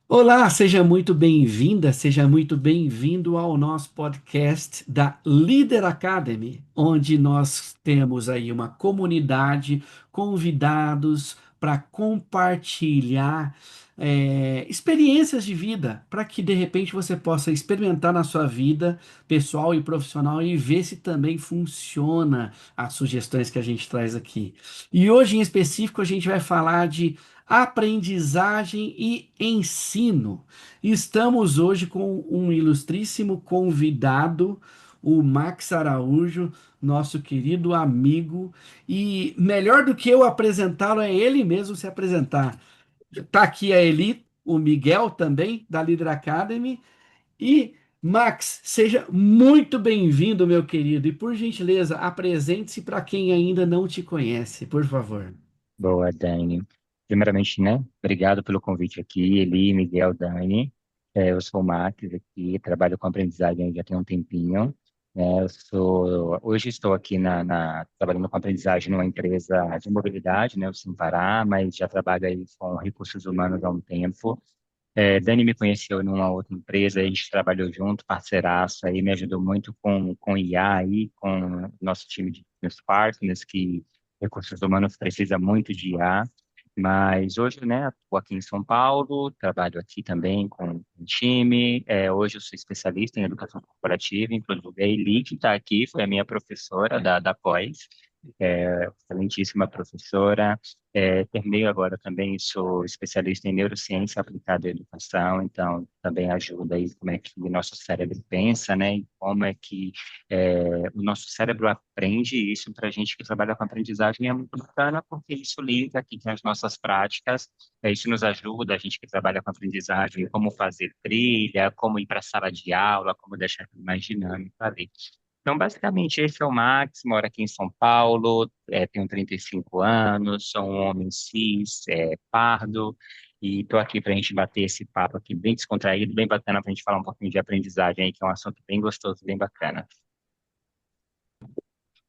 Olá, seja muito bem-vinda, seja muito bem-vindo ao nosso podcast da Leader Academy, onde nós temos aí uma comunidade, convidados para compartilhar experiências de vida, para que de repente você possa experimentar na sua vida pessoal e profissional e ver se também funciona as sugestões que a gente traz aqui. E hoje em específico a gente vai falar de aprendizagem e ensino. Estamos hoje com um ilustríssimo convidado, o Max Araújo, nosso querido amigo, e melhor do que eu apresentá-lo é ele mesmo se apresentar. Está aqui a Eli, o Miguel também, da Leader Academy, e Max, seja muito bem-vindo, meu querido, e por gentileza, apresente-se para quem ainda não te conhece, por favor. Boa, Dani. Primeiramente, né, obrigado pelo convite aqui, Eli, Miguel, Dani. Eu sou o Max aqui, trabalho com aprendizagem já tem um tempinho. Hoje estou aqui trabalhando com aprendizagem numa empresa de mobilidade, né, o Simpará, mas já trabalho aí com recursos humanos há um tempo. Dani me conheceu numa outra empresa, a gente trabalhou junto, parceiraço, aí me ajudou muito com IA aí, com o nosso time de business partners, que recursos humanos precisa muito de IA, mas hoje, né, estou aqui em São Paulo, trabalho aqui também com um time, hoje eu sou especialista em educação corporativa, inclusive a Eli, que está aqui, foi a minha professora da pós, excelentíssima professora. Terminei agora também, sou especialista em neurociência aplicada à educação, então também ajuda aí como é que o nosso cérebro pensa, né? E como é que o nosso cérebro aprende isso para a gente que trabalha com aprendizagem é muito bacana, porque isso liga aqui com as nossas práticas, isso nos ajuda, a gente que trabalha com aprendizagem, como fazer trilha, como ir para a sala de aula, como deixar tudo mais dinâmico ali. Então, basicamente, esse é o Max, moro aqui em São Paulo, tenho 35 anos, sou um homem cis, pardo, e estou aqui para a gente bater esse papo aqui bem descontraído, bem bacana para a gente falar um pouquinho de aprendizagem aí, que é um assunto bem gostoso, bem bacana.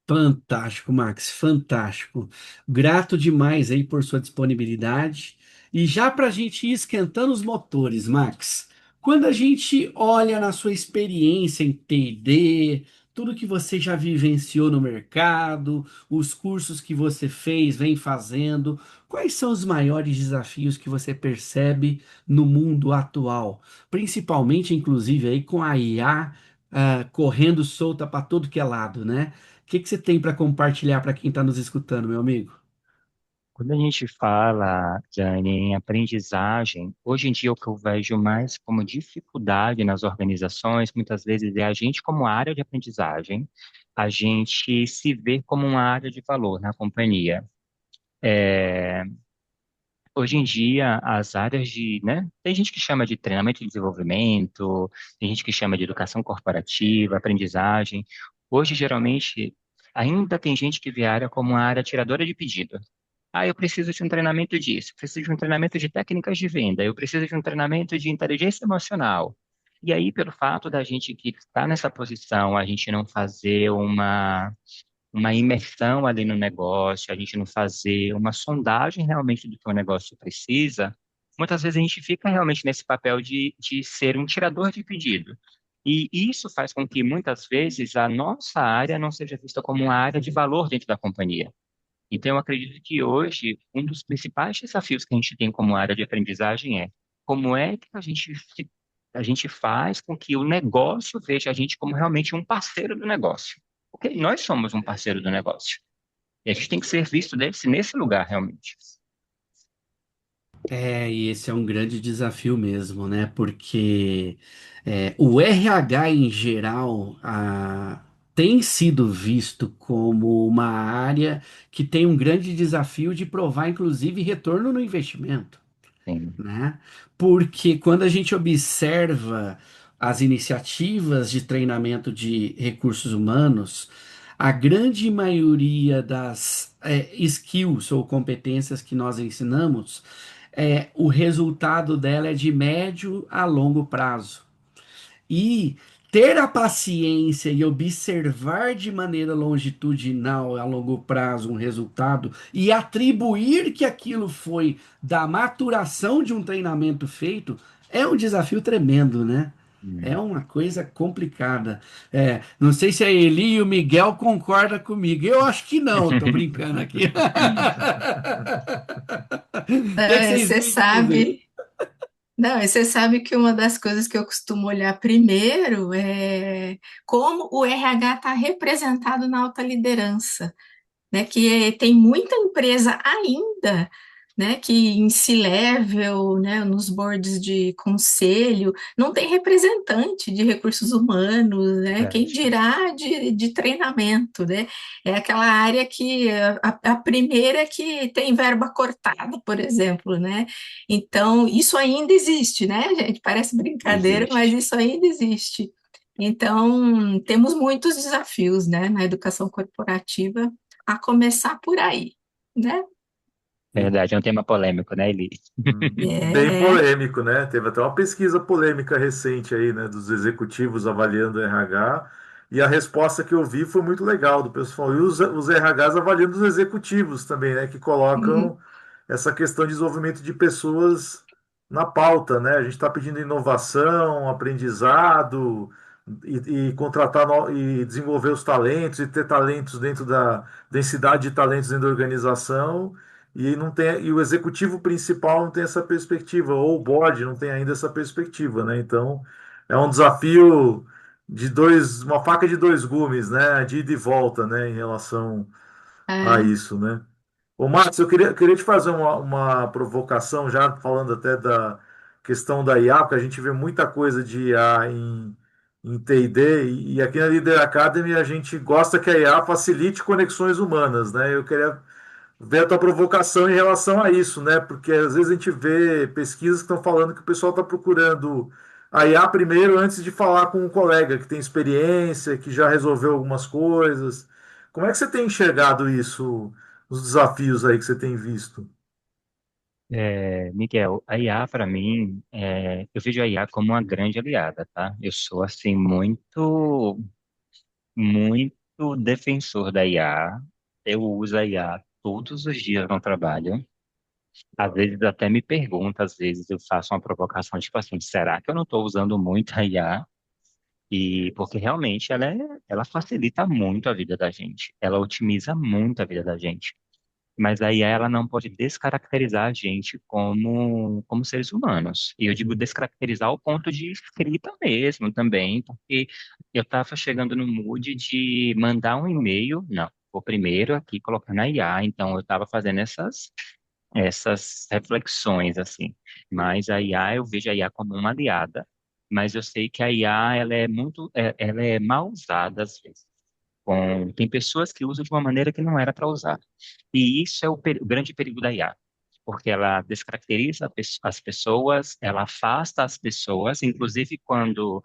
Fantástico, Max, fantástico. Grato demais aí por sua disponibilidade. E já para a gente ir esquentando os motores, Max, quando a gente olha na sua experiência em T&D, tudo que você já vivenciou no mercado, os cursos que você fez, vem fazendo, quais são os maiores desafios que você percebe no mundo atual? Principalmente, inclusive, aí com a IA, correndo solta para todo que é lado, né? O que você tem para compartilhar para quem está nos escutando, meu amigo? Quando a gente fala, Jane, em aprendizagem, hoje em dia o que eu vejo mais como dificuldade nas organizações, muitas vezes é a gente como área de aprendizagem, a gente se vê como uma área de valor na companhia. É, Hoje em dia, as áreas né? Tem gente que chama de treinamento e desenvolvimento, tem gente que chama de educação corporativa, aprendizagem. Hoje, geralmente, ainda tem gente que vê a área como uma área tiradora de pedido. Ah, eu preciso de um treinamento disso, preciso de um treinamento de técnicas de venda, eu preciso de um treinamento de inteligência emocional. E aí, pelo fato da gente que está nessa posição, a gente não fazer uma imersão ali no negócio, a gente não fazer uma sondagem realmente do que o negócio precisa, muitas vezes a gente fica realmente nesse papel de ser um tirador de pedido. E isso faz com que muitas vezes a nossa área não seja vista como uma área de valor dentro da companhia. Então, eu acredito que hoje um dos principais desafios que a gente tem como área de aprendizagem é como é que a gente faz com que o negócio veja a gente como realmente um parceiro do negócio. Porque nós somos um parceiro do negócio. E a gente tem que ser visto nesse lugar, realmente. E esse é um grande desafio mesmo, né? Porque o RH em geral tem sido visto como uma área que tem um grande desafio de provar, inclusive, retorno no investimento, Sim, né? Porque quando a gente observa as iniciativas de treinamento de recursos humanos, a grande maioria das skills ou competências que nós ensinamos, o resultado dela é de médio a longo prazo. E ter a paciência e observar de maneira longitudinal, a longo prazo, um resultado e atribuir que aquilo foi da maturação de um treinamento feito é um desafio tremendo, né? É Hum. uma coisa complicada. Não sei se a Eli e o Miguel concordam comigo. Eu acho que não, tô brincando aqui. O que Não, vocês você me dizem? sabe. Não, e você sabe que uma das coisas que eu costumo olhar primeiro é como o RH está representado na alta liderança, né? Que tem muita empresa ainda, né? Que em C-level, né? Nos boards de conselho, não tem representante de recursos humanos, né? Quem Verdade. dirá de treinamento, né? É aquela área que a primeira que tem verba cortada, por exemplo, né? Então, isso ainda existe, né, gente? Parece brincadeira, mas Existe. isso ainda existe. Então, temos muitos desafios, né, na educação corporativa a começar por aí, né? Verdade, é um tema polêmico, né, Eli? Bem É, polêmico, né? Teve até uma pesquisa polêmica recente aí, né, dos executivos avaliando o RH, e a resposta que eu vi foi muito legal do pessoal. E os RHs avaliando os executivos também, né, que uhum, colocam essa questão de desenvolvimento de pessoas na pauta, né? A gente está pedindo inovação, aprendizado e contratar e desenvolver os talentos e ter talentos dentro da densidade de talentos dentro da organização. E não tem, e o executivo principal não tem essa perspectiva, ou o board não tem ainda essa perspectiva, né? Então, é um desafio de dois, uma faca de dois gumes, né? De ida e volta, né? Em relação a é, isso, né? Ô, Marcos, eu queria te fazer uma provocação, já falando até da questão da IA, porque a gente vê muita coisa de IA em T&D, e aqui na Leader Academy a gente gosta que a IA facilite conexões humanas, né? Eu queria ver a tua provocação em relação a isso, né? Porque às vezes a gente vê pesquisas que estão falando que o pessoal está procurando a IA primeiro antes de falar com um colega que tem experiência, que já resolveu algumas coisas. Como é que você tem enxergado isso, os desafios aí que você tem visto? Miguel, a IA para mim, eu vejo a IA como uma grande aliada, tá? Eu sou assim muito defensor da IA. Eu uso a IA todos os dias no trabalho. Às vezes até me pergunto, às vezes eu faço uma provocação tipo assim, será que eu não estou usando muito a IA? E porque realmente ela facilita muito a vida da gente. Ela otimiza muito a vida da gente. Mas aí ela não pode descaracterizar a gente como seres humanos. E eu digo descaracterizar ao ponto de escrita mesmo também, porque eu estava chegando no mood de mandar um e-mail, não, vou primeiro aqui colocar na IA, então eu estava fazendo essas reflexões assim. Mas a IA, eu vejo a IA como uma aliada, mas eu sei que a IA ela é mal usada às vezes. Tem pessoas que usam de uma maneira que não era para usar. E isso é o grande perigo da IA, porque ela descaracteriza as pessoas, ela afasta as pessoas, inclusive quando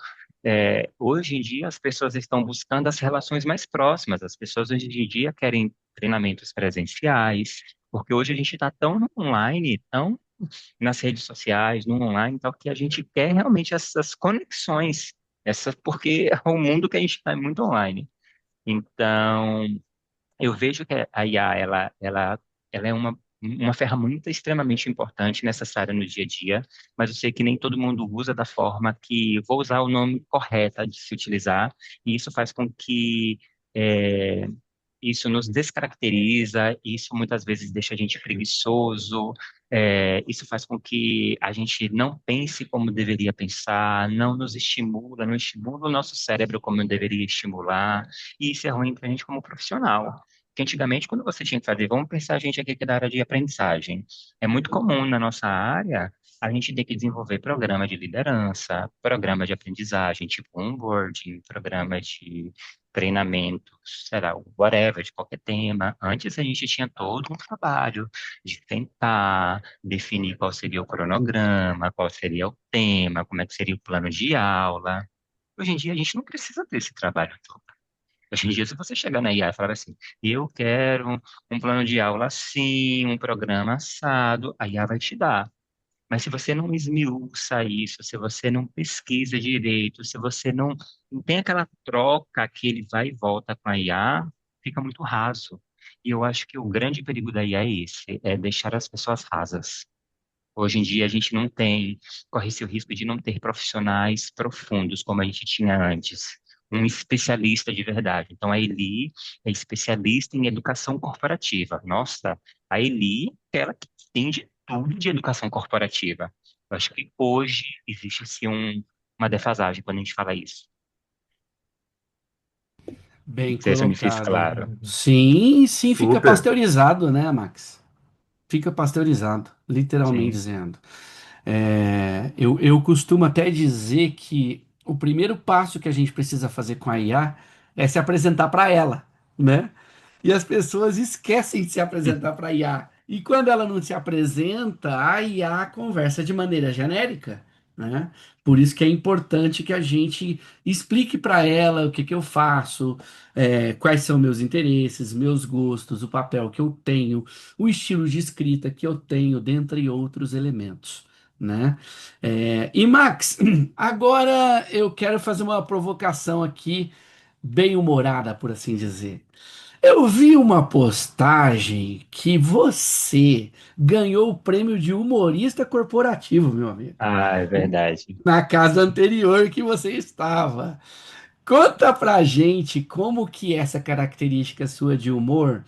hoje em dia as pessoas estão buscando as relações mais próximas, as pessoas hoje em dia querem treinamentos presenciais, porque hoje a gente está tão no online, tão nas redes sociais, no online, então que a gente quer realmente essas conexões, porque o mundo que a gente está é muito online. Então, eu vejo que a IA, ela é uma ferramenta extremamente importante, necessária no dia a dia, mas eu sei que nem todo mundo usa da forma que vou usar o nome correto de se utilizar, e isso faz com que é, isso nos descaracteriza, isso muitas vezes deixa a gente preguiçoso, isso faz com que a gente não pense como deveria pensar, não nos estimula, não estimula o nosso cérebro como deveria estimular, e isso é ruim para a gente como profissional. Porque antigamente, quando você tinha que fazer, vamos pensar a gente aqui que é da área de aprendizagem, é muito comum na nossa área a gente ter que desenvolver programa de liderança, programa de aprendizagem, tipo onboarding, programa de treinamento, será whatever, de qualquer tema. Antes a gente tinha todo um trabalho de tentar definir qual seria o cronograma, qual seria o tema, como é que seria o plano de aula. Hoje em dia a gente não precisa desse trabalho todo. Hoje em dia, se você chegar na IA e falar assim, eu quero um plano de aula assim, um programa assado, a IA vai te dar. Mas se você não esmiuça isso, se você não pesquisa direito, se você não tem aquela troca que ele vai e volta com a IA, fica muito raso. E eu acho que o grande perigo da IA é esse, é deixar as pessoas rasas. Hoje em dia a gente não tem, corre-se o risco de não ter profissionais profundos como a gente tinha antes. Um especialista de verdade. Então, a Eli é especialista em educação corporativa. Nossa, a Eli é ela que entende tudo de educação corporativa. Eu acho que hoje existe sim uma defasagem quando a gente fala isso. Não Bem sei se eu me fiz colocado. claro. Sim, sim, fica Super. pasteurizado, né, Max? Fica pasteurizado, literalmente Sim. dizendo. Eu costumo até dizer que o primeiro passo que a gente precisa fazer com a IA é se apresentar para ela, né? E as pessoas esquecem de se apresentar para a IA. E quando ela não se apresenta, a IA conversa de maneira genérica, né? Por isso que é importante que a gente explique para ela o que que eu faço, quais são meus interesses, meus gostos, o papel que eu tenho, o estilo de escrita que eu tenho, dentre outros elementos, né? E Max, agora eu quero fazer uma provocação aqui, bem humorada, por assim dizer. Eu vi uma postagem que você ganhou o prêmio de humorista corporativo, meu amigo, Ah, é verdade. na casa anterior que você estava. Conta pra gente como que essa característica sua de humor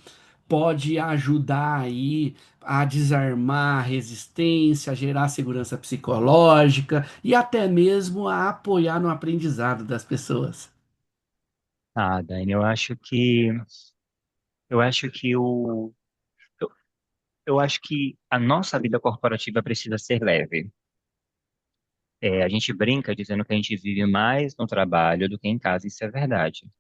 pode ajudar aí a desarmar a resistência, a gerar segurança psicológica e até mesmo a apoiar no aprendizado das pessoas. Ah, Dani, eu acho que eu, eu acho que a nossa vida corporativa precisa ser leve. A gente brinca dizendo que a gente vive mais no trabalho do que em casa, isso é verdade.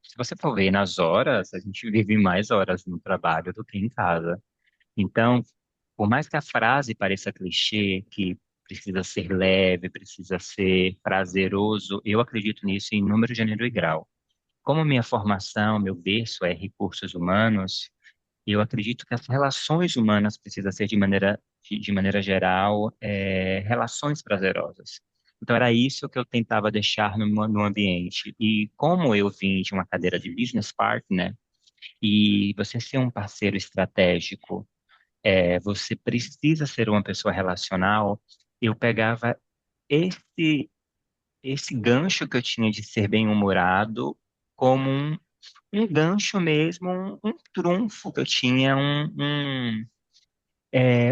Se você for ver nas horas, a gente vive mais horas no trabalho do que em casa. Então, por mais que a frase pareça clichê, que precisa ser leve, precisa ser prazeroso, eu acredito nisso em número, gênero e grau. Como minha formação, meu berço é recursos humanos, eu acredito que as relações humanas precisam ser de maneira geral, relações prazerosas. Então era isso que eu tentava deixar no ambiente. E como eu vim de uma cadeira de business partner, e você ser um parceiro estratégico, você precisa ser uma pessoa relacional, eu pegava esse, esse gancho que eu tinha de ser bem-humorado como um gancho mesmo, um trunfo que eu tinha,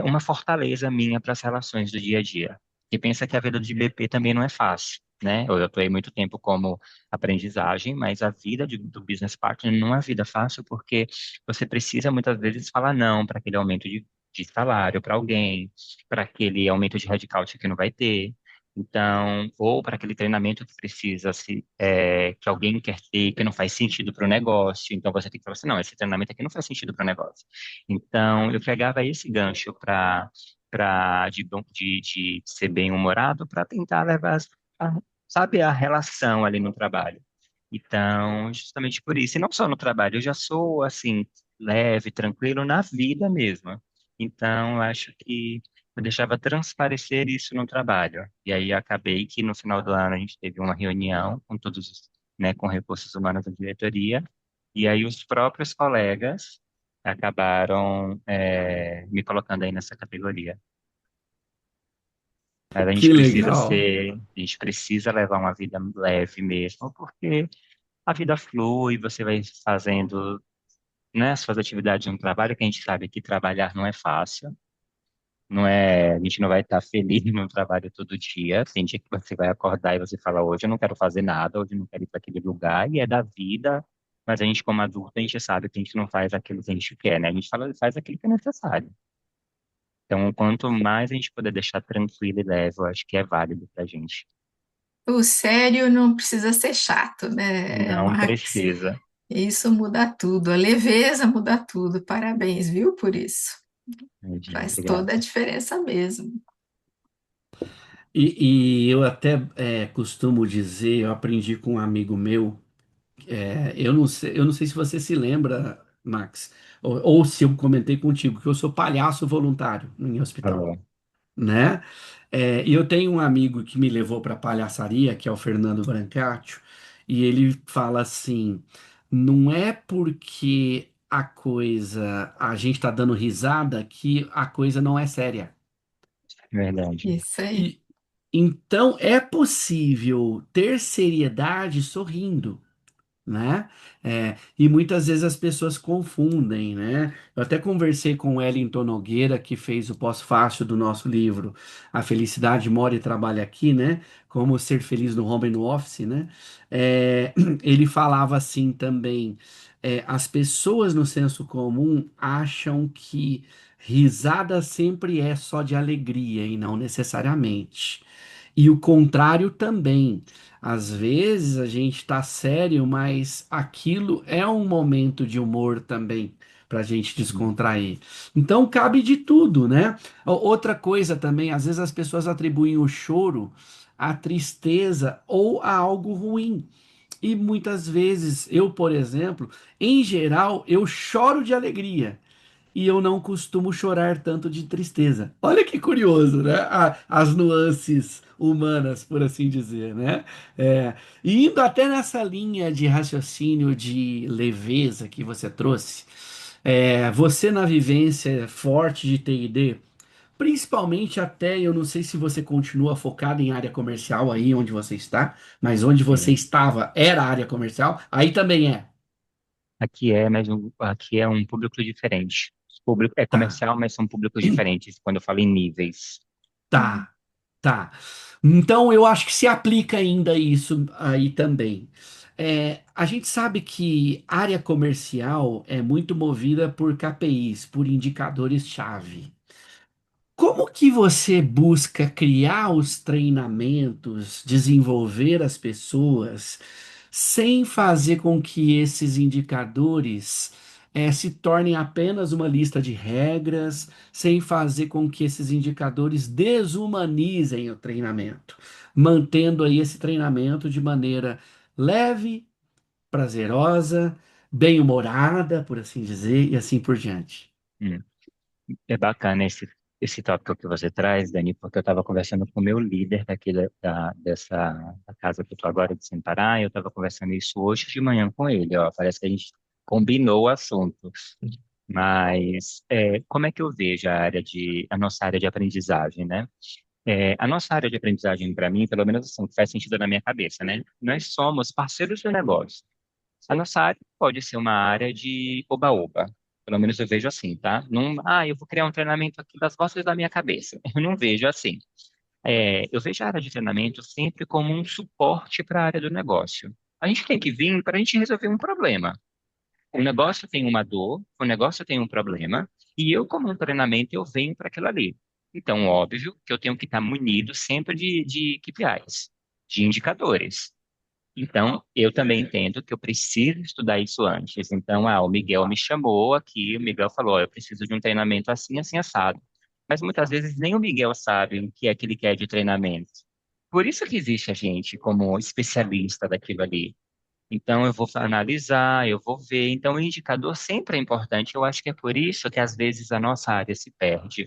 uma fortaleza minha para as relações do dia a dia. E pensa que a vida de BP também não é fácil, né? Eu atuei muito tempo como aprendizagem, mas a vida do business partner não é vida fácil porque você precisa muitas vezes falar não para aquele aumento de salário para alguém, para aquele aumento de headcount que não vai ter. Então, ou para aquele treinamento que precisa que alguém quer ter, que não faz sentido para o negócio. Então, você tem que falar assim, não, esse treinamento aqui não faz sentido para o negócio. Então, eu pegava esse gancho de ser bem-humorado para tentar levar, sabe, a relação ali no trabalho. Então, justamente por isso, e não só no trabalho, eu já sou, assim, leve, tranquilo na vida mesmo. Então, eu acho que eu deixava transparecer isso no trabalho. E aí, acabei que no final do ano a gente teve uma reunião com todos né, com recursos humanos da diretoria, e aí os próprios colegas acabaram me colocando aí nessa categoria. Mas Que legal. a gente precisa levar uma vida leve mesmo, porque a vida flui, você vai fazendo, né, suas atividades no trabalho, que a gente sabe que trabalhar não é fácil, não é, a gente não vai estar feliz no trabalho todo dia, tem dia que você vai acordar e você fala, hoje eu não quero fazer nada, hoje eu não quero ir para aquele lugar, e é da vida, mas a gente como adulto, a gente sabe que a gente não faz aquilo que a gente quer, né? A gente faz aquilo que é necessário. Então, quanto mais a gente puder deixar tranquilo e leve, eu acho que é válido pra gente. O sério não precisa ser chato, né, Não Max? precisa. Isso muda tudo, a leveza muda tudo. Parabéns, viu, por isso. Imagina, Faz toda a obrigado. diferença mesmo. E eu até costumo dizer, eu aprendi com um amigo meu, eu não sei se você se lembra, Max, ou se eu comentei contigo, que eu sou palhaço voluntário em hospital. Falou. né? E eu tenho um amigo que me levou para palhaçaria, que é o Fernando Brancaccio, e ele fala assim: não é porque a gente está dando risada que a coisa não é séria. Verdade. Isso aí. E então é possível ter seriedade sorrindo, né? E muitas vezes as pessoas confundem, né? Eu até conversei com o Wellington Nogueira, que fez o pós-fácil do nosso livro A Felicidade Mora e Trabalha Aqui, né? Como ser feliz no home e no office, né? Ele falava assim também, as pessoas no senso comum acham que risada sempre é só de alegria e não necessariamente. E o contrário também. Às vezes a gente tá sério, mas aquilo é um momento de humor também, para a gente descontrair. Então cabe de tudo, né? Outra coisa também, às vezes as pessoas atribuem o choro à tristeza ou a algo ruim. E muitas vezes, eu, por exemplo, em geral, eu choro de alegria e eu não costumo chorar tanto de tristeza. Olha que curioso, né? As nuances humanas, por assim dizer, né? E indo até nessa linha de raciocínio de leveza que você trouxe, você na vivência forte de T&D, principalmente até, eu não sei se você continua focado em área comercial aí onde você está, mas onde você Sim. estava era área comercial, aí também é. Aqui é, mas aqui é um público diferente. O público é Tá. comercial, mas são públicos diferentes quando eu falo em níveis. Tá, tá. Então eu acho que se aplica ainda isso aí também. A gente sabe que área comercial é muito movida por KPIs, por indicadores-chave. Como que você busca criar os treinamentos, desenvolver as pessoas, sem fazer com que esses indicadores se tornem apenas uma lista de regras, sem fazer com que esses indicadores desumanizem o treinamento, mantendo aí esse treinamento de maneira leve, prazerosa, bem-humorada, por assim dizer, e assim por diante. Hum. É bacana esse tópico que você traz, Dani, porque eu estava conversando com o meu líder dessa da casa que eu estou agora de Pará, e eu estava conversando isso hoje de manhã com ele, ó, parece que a gente combinou o assunto. Mas como é que eu vejo a nossa área de aprendizagem, né? A nossa área de aprendizagem, para mim, pelo menos assim, faz sentido na minha cabeça, né? Nós somos parceiros do negócio. A nossa área pode ser uma área de oba-oba. Pelo menos eu vejo assim, tá? Não, eu vou criar um treinamento aqui das costas da minha cabeça. Eu não vejo assim. Eu vejo a área de treinamento sempre como um suporte para a área do negócio. A gente tem que vir para a gente resolver um problema. O negócio tem uma dor, o negócio tem um problema, e eu, como um treinamento, eu venho para aquilo ali. Então, óbvio que eu tenho que estar munido sempre de KPIs, de indicadores. Então, eu também entendo que eu preciso estudar isso antes. Então, o Miguel me chamou aqui, o Miguel falou, ó, eu preciso de um treinamento assim, assim, assado. Mas muitas vezes nem o Miguel sabe o que é que ele quer de treinamento. Por isso que existe a gente como especialista daquilo ali. Então, eu vou analisar, eu vou ver. Então, o indicador sempre é importante. Eu acho que é por isso que, às vezes, a nossa área se perde.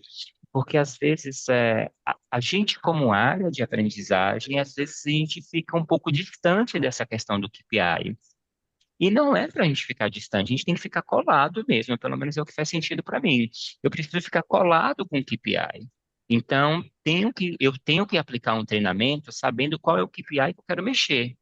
Porque, às vezes, a gente, como área de aprendizagem, às vezes a gente fica um pouco distante dessa questão do KPI. E não é para a gente ficar distante, a gente tem que ficar colado mesmo. Pelo menos é o que faz sentido para mim. Eu preciso ficar colado com o KPI. Então, eu tenho que aplicar um treinamento sabendo qual é o KPI que eu quero mexer.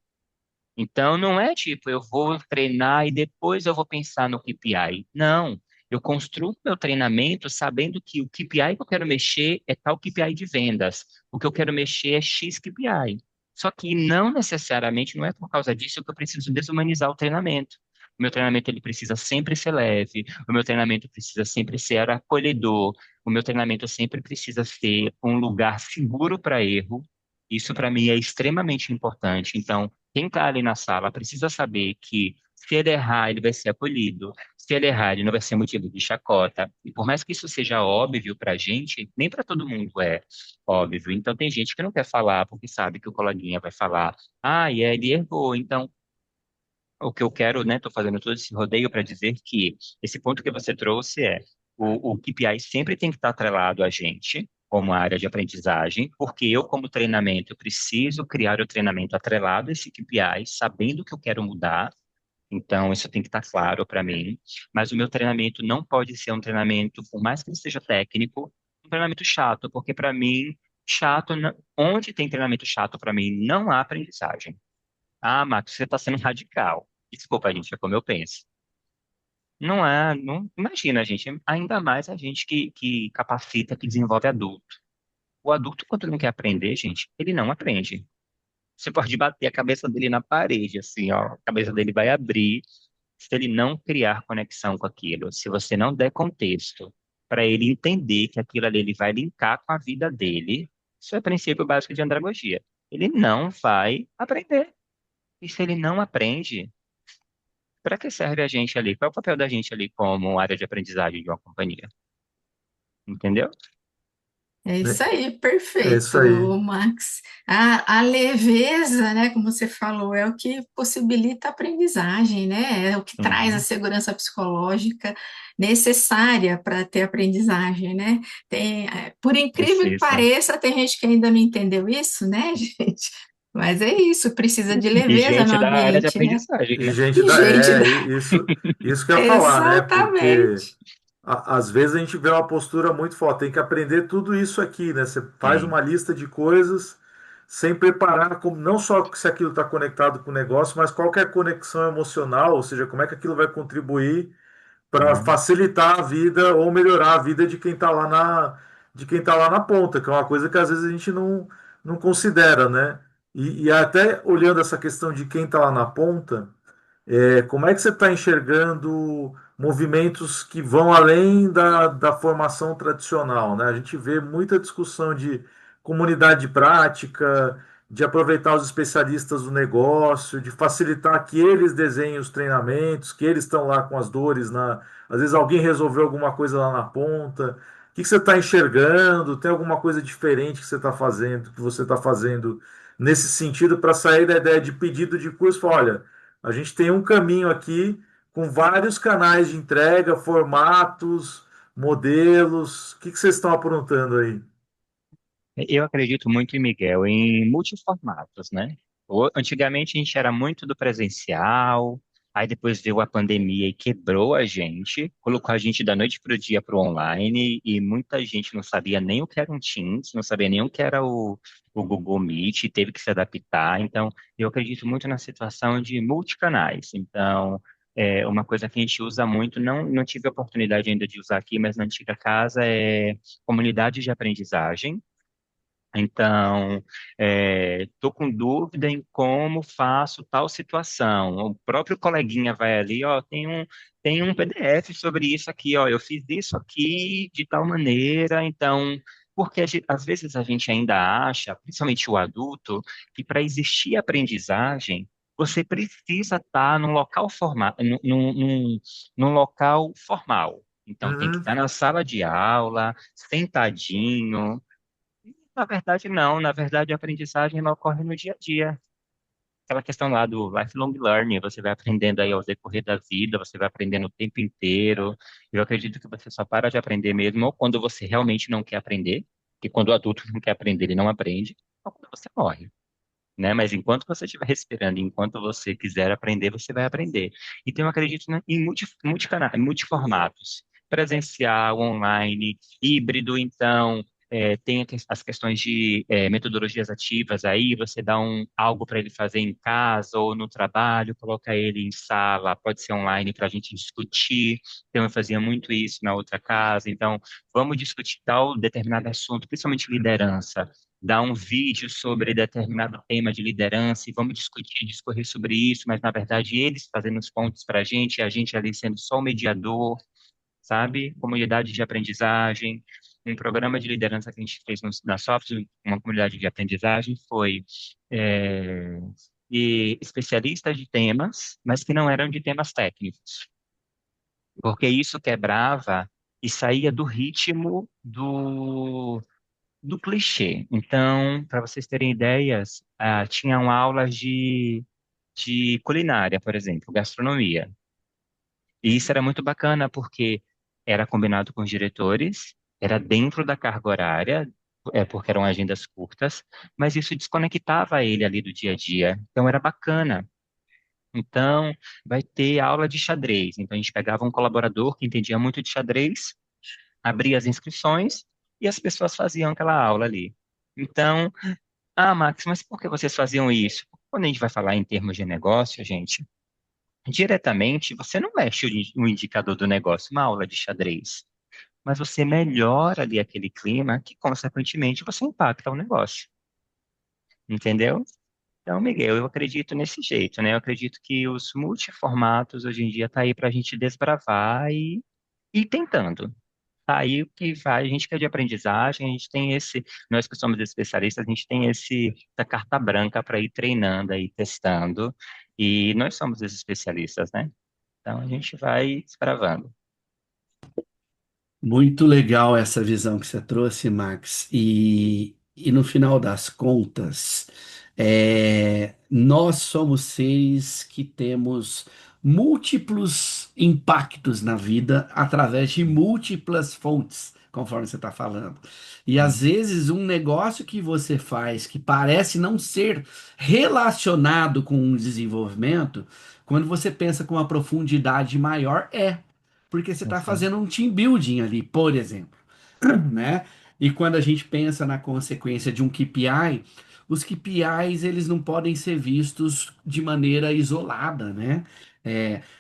Então, não é tipo, eu vou treinar e depois eu vou pensar no KPI. Não, eu construo meu treinamento sabendo que o KPI que eu quero mexer é tal KPI de vendas. O que eu quero mexer é X KPI. Só que não necessariamente, não é por causa disso que eu preciso desumanizar o treinamento. O meu treinamento ele precisa sempre ser leve, o meu treinamento precisa sempre ser acolhedor, o meu treinamento sempre precisa ser um lugar seguro para erro. Isso para mim é extremamente importante. Então, quem está ali na sala precisa saber que se ele errar, ele vai ser acolhido. Se ele errar, ele não vai ser motivo de chacota. E por mais que isso seja óbvio para a gente, nem para todo mundo é óbvio. Então tem gente que não quer falar porque sabe que o coleguinha vai falar, ele errou. Então, o que eu quero, né, estou fazendo todo esse rodeio para dizer que esse ponto que você trouxe o KPI sempre tem que estar atrelado a gente. como área de aprendizagem, porque eu, como treinamento, eu preciso criar o treinamento atrelado a esse KPI, sabendo que eu quero mudar. Então, isso tem que estar claro para mim. Mas o meu treinamento não pode ser um treinamento, por mais que ele seja técnico, um treinamento chato, porque para mim, onde tem treinamento chato, para mim, não há aprendizagem. Ah, Marcos, você está sendo radical. Desculpa, gente, é como eu penso. Não é, não, imagina, gente, ainda mais a gente que capacita, que desenvolve adulto. O adulto, quando ele não quer aprender, gente, ele não aprende. Você pode bater a cabeça dele na parede, assim, ó, a cabeça dele vai abrir se ele não criar conexão com aquilo, se você não der contexto para ele entender que aquilo ali ele vai linkar com a vida dele, isso é o princípio básico de andragogia. Ele não vai aprender. E se ele não aprende, para que serve a gente ali? Qual é o papel da gente ali como área de aprendizagem de uma companhia? Entendeu? É isso aí, É isso perfeito, aí. Max. A leveza, né, como você falou, é o que possibilita a aprendizagem, né? É o que traz a Uhum. segurança psicológica necessária para ter aprendizagem, né? Por incrível que Precisa. pareça, tem gente que ainda não entendeu isso, né, gente? Mas é isso, precisa de E leveza no gente da área de ambiente, né? aprendizagem, E né? gente E da. gente, Isso que eu ia falar, né? Porque exatamente, às vezes a gente vê uma postura muito forte, tem que aprender tudo isso aqui, né? Você faz Sim. uma lista de coisas sem preparar, como, não só se aquilo está conectado com o negócio, mas qual que é a conexão emocional, ou seja, como é que aquilo vai contribuir para Uhum. facilitar a vida ou melhorar a vida de quem está lá de quem tá lá na ponta, que é uma coisa que às vezes a gente não considera, né? E até olhando essa questão de quem está lá na ponta. Como é que você está enxergando movimentos que vão além da formação tradicional, né? A gente vê muita discussão de comunidade de prática, de aproveitar os especialistas do negócio, de facilitar que eles desenhem os treinamentos, que eles estão lá com as dores às vezes alguém resolveu alguma coisa lá na ponta. O que você está enxergando? Tem alguma coisa diferente que você está fazendo, que você está fazendo nesse sentido para sair da ideia de pedido de curso? Falar, olha, a gente tem um caminho aqui com vários canais de entrega, formatos, modelos. O que vocês estão aprontando aí? Eu acredito muito em Miguel, em multiformatos, né? Antigamente a gente era muito do presencial, aí depois veio a pandemia e quebrou a gente, colocou a gente da noite para o dia para o online, e muita gente não sabia nem o que era um Teams, não sabia nem o que era o Google Meet, e teve que se adaptar. Então, eu acredito muito na situação de multicanais. Então, uma coisa que a gente usa muito, não tive a oportunidade ainda de usar aqui, mas na antiga casa é comunidade de aprendizagem. Então, estou com dúvida em como faço tal situação. O próprio coleguinha vai ali, ó, tem um PDF sobre isso aqui, ó, eu fiz isso aqui de tal maneira. Então, porque às vezes a gente ainda acha, principalmente o adulto, que para existir aprendizagem, você precisa estar num local formal, num local formal. Então, tem que Uhum. estar na sala de aula, sentadinho. Na verdade, não. Na verdade, a aprendizagem ela ocorre no dia a dia. Aquela questão lá do lifelong learning, você vai aprendendo aí ao decorrer da vida, você vai aprendendo o tempo inteiro. Eu acredito que você só para de aprender mesmo ou quando você realmente não quer aprender, que quando o adulto não quer aprender, ele não aprende, ou quando você morre, né? Mas enquanto você estiver respirando, enquanto você quiser aprender, você vai aprender. Então, eu acredito, né, em multiformatos, presencial, online, híbrido, então, tem as questões de metodologias ativas aí, você dá algo para ele fazer em casa ou no trabalho, coloca ele em sala, pode ser online para a gente discutir. Então, eu fazia muito isso na outra casa. Então, vamos discutir tal determinado assunto, principalmente liderança, dar um vídeo sobre determinado tema de liderança e vamos discutir, discorrer sobre isso, mas na verdade eles fazendo os pontos para a gente, e a gente ali sendo só o mediador, sabe? Comunidade de aprendizagem. Um programa de liderança que a gente fez na Software, uma comunidade de aprendizagem, foi é, e especialistas de temas, mas que não eram de temas técnicos, porque isso quebrava e saía do ritmo do clichê. Então, para vocês terem ideias, tinham aulas de culinária, por exemplo, gastronomia. E isso era muito bacana porque era combinado com os diretores, era dentro da carga horária, porque eram agendas curtas, mas isso desconectava ele ali do dia a dia. Então era bacana. Então, vai ter aula de xadrez. Então, a gente pegava um colaborador que entendia muito de xadrez, abria as inscrições e as pessoas faziam aquela aula ali. Então, Max, mas por que vocês faziam isso? Quando a gente vai falar em termos de negócio, gente, diretamente você não mexe o indicador do negócio, uma aula de xadrez, mas você melhora ali aquele clima que, consequentemente, você impacta o negócio. Entendeu? Então, Miguel, eu acredito nesse jeito, né? Eu acredito que os multiformatos hoje em dia tá aí para a gente desbravar e ir tentando. Tá aí o que vai, a gente que é de aprendizagem, a gente tem nós que somos especialistas, a gente tem essa carta branca para ir treinando, aí testando, e nós somos os especialistas, né? Então a gente vai desbravando. Muito legal essa visão que você trouxe, Max. E no final das contas, nós somos seres que temos múltiplos impactos na vida através de múltiplas fontes, conforme você está falando. E às vezes um negócio que você faz que parece não ser relacionado com o desenvolvimento, quando você pensa com uma profundidade maior, é. Porque você está Uhum. fazendo um team building ali, por exemplo, né? E quando a gente pensa na consequência de um KPI, os KPIs eles não podem ser vistos de maneira isolada, né?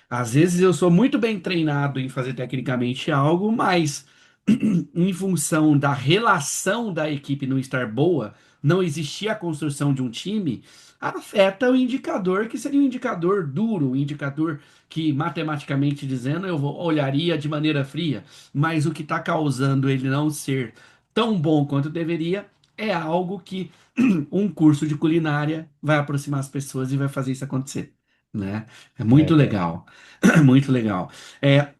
Às vezes eu sou muito bem treinado em fazer tecnicamente algo, mas em função da relação da equipe não estar boa, não existir a construção de um time, afeta o indicador que seria um indicador duro, um indicador que matematicamente dizendo olharia de maneira fria, mas o que está causando ele não ser tão bom quanto deveria é algo que um curso de culinária vai aproximar as pessoas e vai fazer isso acontecer, né? É É muito verdade. legal, muito legal. É,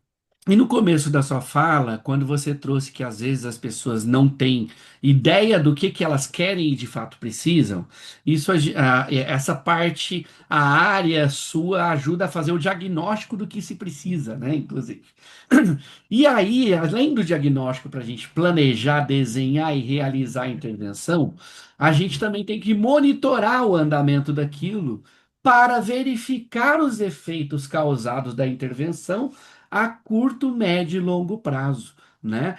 e no começo da sua fala, quando você trouxe que às vezes as pessoas não têm ideia do que elas querem e de fato precisam, essa parte, a área sua ajuda a fazer o diagnóstico do que se precisa, né? Inclusive. E aí, além do diagnóstico para a gente planejar, desenhar e realizar a intervenção, a gente também tem que monitorar o andamento daquilo para verificar os efeitos causados da intervenção a curto, médio e longo prazo, né?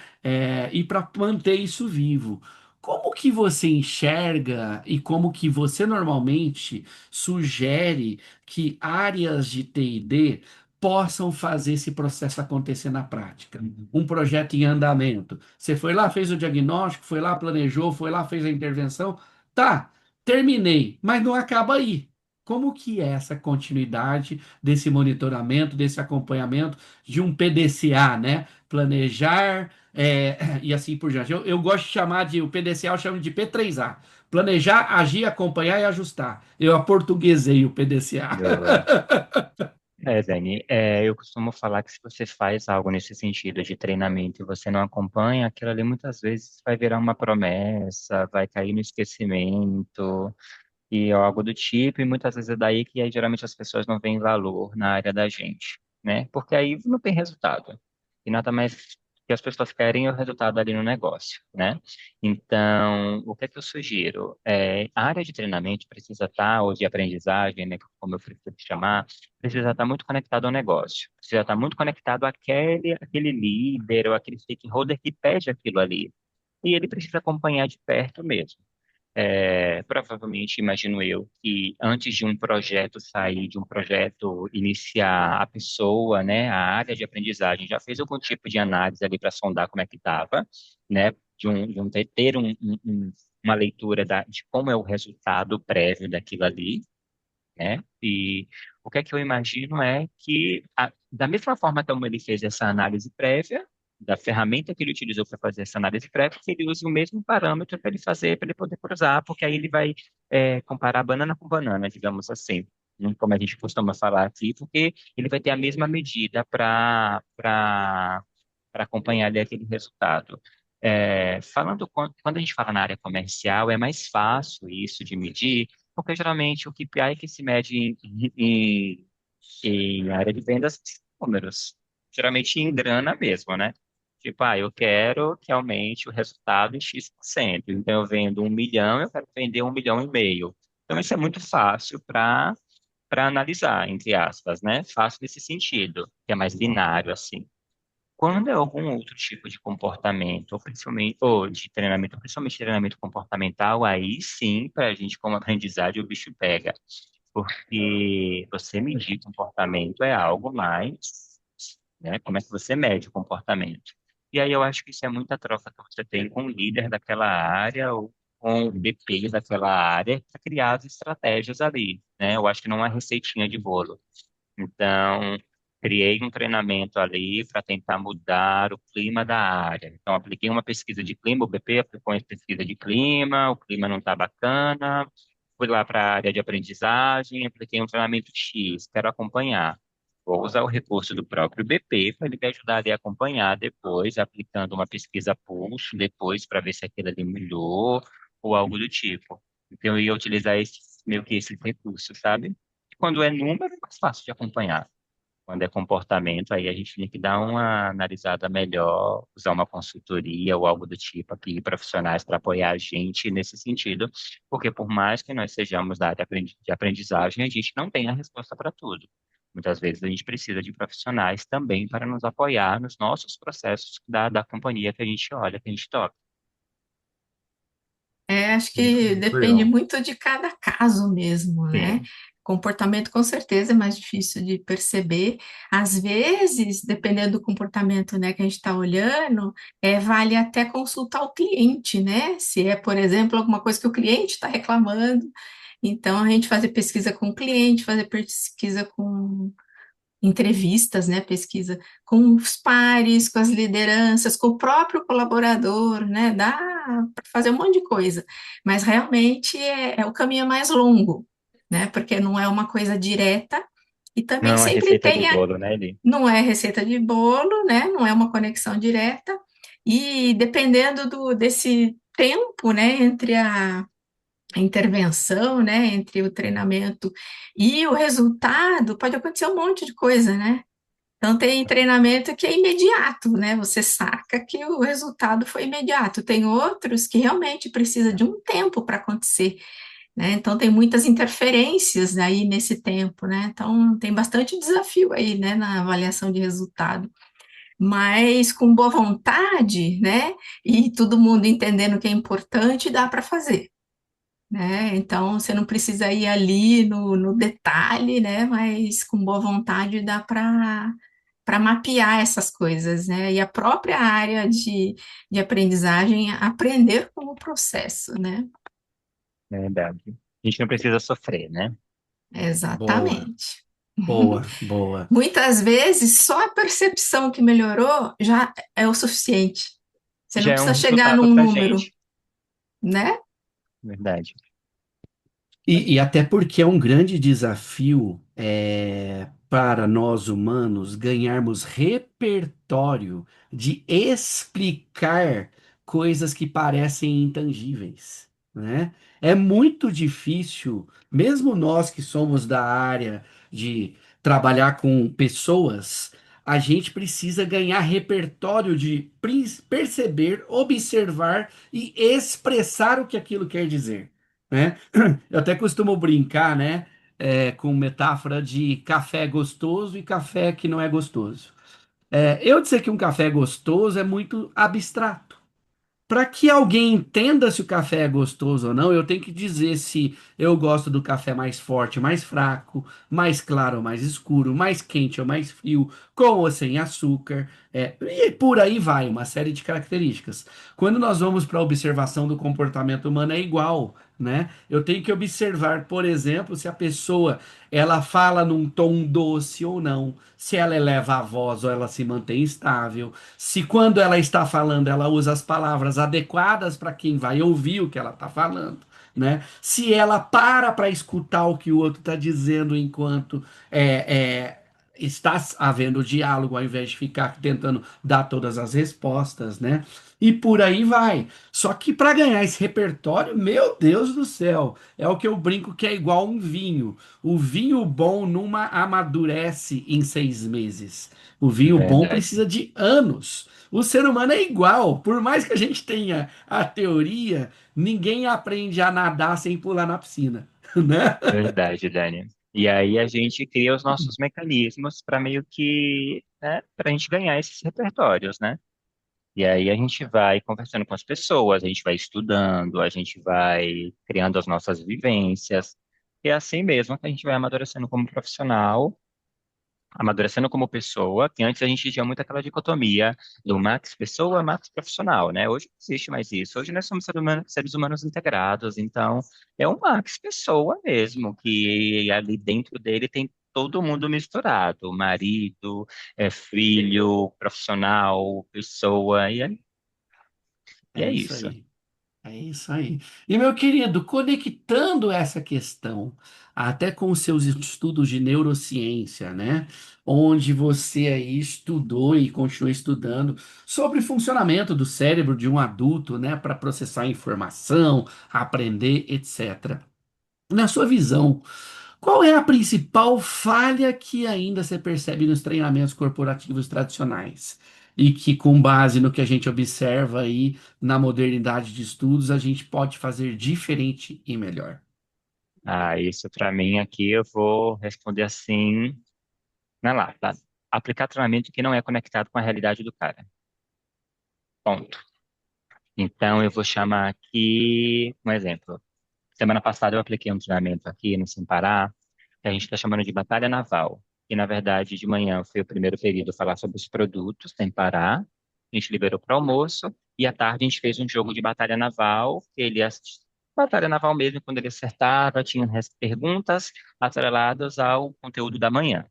E para manter isso vivo. Como que você enxerga e como que você normalmente sugere que áreas de T&D possam fazer esse processo acontecer na prática? Um projeto em andamento. Você foi lá, fez o diagnóstico, foi lá, planejou, foi lá, fez a intervenção. Tá, terminei, mas não acaba aí. Como que é essa continuidade desse monitoramento, desse acompanhamento de um PDCA, né? Planejar, e assim por diante. Eu gosto de chamar o PDCA, eu chamo de P3A. Planejar, agir, acompanhar e ajustar. Eu aportuguesei o PDCA. Boa. Dani, eu costumo falar que se você faz algo nesse sentido de treinamento e você não acompanha, aquilo ali muitas vezes vai virar uma promessa, vai cair no esquecimento e algo do tipo, e muitas vezes é daí que aí, geralmente as pessoas não veem valor na área da gente, né? Porque aí não tem resultado. E nada mais que as pessoas querem é o resultado ali no negócio, né? Então, o que é que eu sugiro? A área de treinamento precisa estar, ou de aprendizagem, né, como eu prefiro chamar, precisa estar muito conectado ao negócio. Precisa estar muito conectado àquele líder ou aquele stakeholder que pede aquilo ali. E ele precisa acompanhar de perto mesmo. Provavelmente, imagino eu, que antes de um projeto sair, de um projeto iniciar, a pessoa, né, a área de aprendizagem já fez algum tipo de análise ali para sondar como é que estava, né, ter uma leitura de como é o resultado prévio daquilo ali, né, e o que é que eu imagino é que, da mesma forma como ele fez essa análise prévia, da ferramenta que ele utilizou para fazer essa análise prévia, que ele use o mesmo parâmetro para ele fazer, para ele poder cruzar, porque aí ele vai comparar banana com banana, digamos assim, como a gente costuma falar aqui, porque ele vai ter a mesma medida para acompanhar ali aquele resultado. Falando quando a gente fala na área comercial, é mais fácil isso de medir, porque geralmente o KPI que se mede em área de vendas são números, geralmente em grana mesmo, né? Tipo, eu quero que aumente o resultado em X%. Então, eu vendo 1 milhão, eu quero vender 1,5 milhão. Então, isso é muito fácil para analisar, entre aspas, né? Fácil nesse sentido, que é mais binário, assim. Quando é algum outro tipo de comportamento, ou principalmente, ou de treinamento, ou principalmente treinamento comportamental, aí sim, para a gente, como aprendizagem, o bicho pega. Porque você medir comportamento é algo mais, né? Como é que você mede o comportamento? E aí eu acho que isso é muita troca que você tem com o líder daquela área ou com o BP daquela área para criar as estratégias ali, né? Eu acho que não é receitinha de bolo. Então, criei um treinamento ali para tentar mudar o clima da área. Então, apliquei uma pesquisa de clima, o BP aplicou uma pesquisa de clima, o clima não está bacana. Fui lá para a área de aprendizagem, apliquei um treinamento X, quero acompanhar. Vou usar o recurso do próprio BP para ele me ajudar ali a acompanhar depois, aplicando uma pesquisa pulso depois para ver se aquilo ali melhorou ou algo do tipo. Então, eu ia utilizar meio que esse recurso, sabe? Quando é número, é mais fácil de acompanhar. Quando é comportamento, aí a gente tem que dar uma analisada melhor, usar uma consultoria ou algo do tipo aqui, profissionais para apoiar a gente nesse sentido, porque por mais que nós sejamos da área de aprendizagem, a gente não tem a resposta para tudo. Muitas vezes a gente precisa de profissionais também para nos apoiar nos nossos processos da companhia que a gente olha, que a gente toca. Acho que Muito depende legal. muito de cada caso mesmo, né? Sim, Comportamento com certeza é mais difícil de perceber. Às vezes, dependendo do comportamento, né, que a gente está olhando, vale até consultar o cliente, né? Se é, por exemplo, alguma coisa que o cliente está reclamando. Então, a gente fazer pesquisa com o cliente, fazer pesquisa com entrevistas, né, pesquisa com os pares, com as lideranças, com o próprio colaborador, né, dá para fazer um monte de coisa, mas realmente é o caminho mais longo, né, porque não é uma coisa direta e também não é sempre receita de tem, bolo, né, Eli? não é receita de bolo, né, não é uma conexão direta e dependendo desse tempo, né, entre a intervenção, né, entre o treinamento e o resultado, pode acontecer um monte de coisa, né? Então, tem treinamento que é imediato, né? Você saca que o resultado foi imediato. Tem outros que realmente precisa de um tempo para acontecer, né? Então, tem muitas interferências aí nesse tempo, né? Então, tem bastante desafio aí, né, na avaliação de resultado. Mas com boa vontade, né? E todo mundo entendendo que é importante, dá para fazer, né? Então, você não precisa ir ali no detalhe, né? Mas com boa vontade dá para mapear essas coisas, né? E a própria área de aprendizagem aprender com o processo, né? É verdade. A gente não precisa sofrer, né? Boa, Exatamente. boa, boa. Muitas vezes, só a percepção que melhorou já é o suficiente. Você não Já é um precisa chegar resultado num para a número, gente. né? Verdade. E até porque é um grande desafio para nós humanos ganharmos repertório de explicar coisas que parecem intangíveis, né? É muito difícil, mesmo nós que somos da área de trabalhar com pessoas, a gente precisa ganhar repertório de perceber, observar e expressar o que aquilo quer dizer, né? Eu até costumo brincar, né, com metáfora de café gostoso e café que não é gostoso. Eu dizer que um café é gostoso é muito abstrato. Para que alguém entenda se o café é gostoso ou não, eu tenho que dizer se eu gosto do café mais forte, mais fraco, mais claro ou mais escuro, mais quente ou mais frio, com ou sem açúcar, e por aí vai, uma série de características. Quando nós vamos para a observação do comportamento humano, é igual, né? Eu tenho que observar, por exemplo, se a pessoa ela fala num tom doce ou não, se ela eleva a voz ou ela se mantém estável, se quando ela está falando ela usa as palavras adequadas para quem vai ouvir o que ela está falando, né? Se ela para escutar o que o outro está dizendo enquanto é, está havendo diálogo ao invés de ficar tentando dar todas as respostas, né? E por aí vai. Só que para ganhar esse repertório, meu Deus do céu, é o que eu brinco que é igual um vinho. O vinho bom numa amadurece em 6 meses. O vinho bom Verdade, precisa de anos. O ser humano é igual. Por mais que a gente tenha a teoria, ninguém aprende a nadar sem pular na piscina, né? verdade, Dani. E aí a gente cria os nossos mecanismos para meio que, né, para a gente ganhar esses repertórios, né? E aí a gente vai conversando com as pessoas, a gente vai estudando, a gente vai criando as nossas vivências. E é assim mesmo que a gente vai amadurecendo como profissional, amadurecendo como pessoa, que antes a gente tinha muito aquela dicotomia do Max pessoa, Max profissional, né? Hoje não existe mais isso. Hoje nós somos seres humanos integrados, então é um Max pessoa mesmo, que ali dentro dele tem todo mundo misturado, marido, filho, profissional, pessoa, e É é isso isso. aí. É isso aí. E meu querido, conectando essa questão até com os seus estudos de neurociência, né? Onde você aí estudou e continua estudando sobre o funcionamento do cérebro de um adulto, né? Para processar informação, aprender, etc. Na sua visão, qual é a principal falha que ainda você percebe nos treinamentos corporativos tradicionais? E que, com base no que a gente observa aí na modernidade de estudos, a gente pode fazer diferente e melhor. Ah, isso para mim aqui eu vou responder assim, na lata. Aplicar treinamento que não é conectado com a realidade do cara. Ponto. Então eu vou chamar aqui um exemplo. Semana passada eu apliquei um treinamento aqui no Sem Parar, que a gente está chamando de Batalha Naval. E na verdade, de manhã foi o primeiro período falar sobre os produtos, sem parar. A gente liberou para almoço. E à tarde a gente fez um jogo de Batalha Naval, que ele Batalha Naval mesmo, quando ele acertava, tinha perguntas atreladas ao conteúdo da manhã.